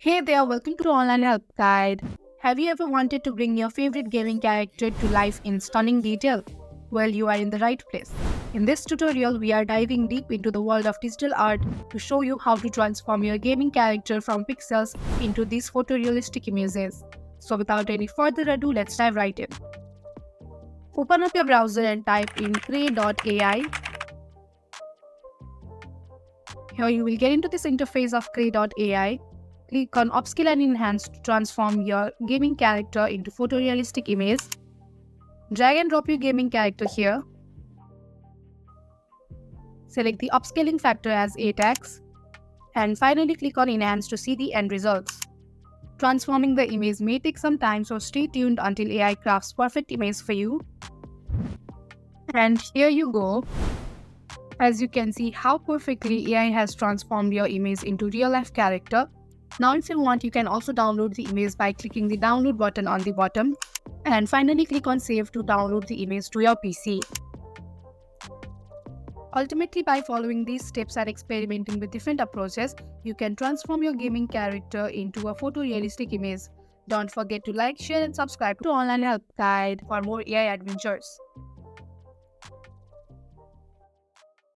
Hey there, welcome to Online Help Guide. Have you ever wanted to bring your favorite gaming character to life in stunning detail? Well, you are in the right place. In this tutorial, we are diving deep into the world of digital art to show you how to transform your gaming character from pixels into these photorealistic images. So without any further ado, let's dive right in. Open up your browser and type in krea.ai. Here you will get into this interface of krea.ai. Click on Upscale and Enhance to transform your gaming character into photorealistic image. Drag and drop your gaming character here. Select the upscaling factor as 8x. And finally click on Enhance to see the end results. Transforming the image may take some time, so stay tuned until AI crafts perfect image for you. And here you go. As you can see how perfectly AI has transformed your image into real-life character. Now if you want, you can also download the image by clicking the download button on the bottom. And finally click on save to download the image to your PC. Ultimately, by following these steps and experimenting with different approaches, you can transform your gaming character into a photorealistic image. Don't forget to like, share and subscribe to Online Help Guide for more AI adventures.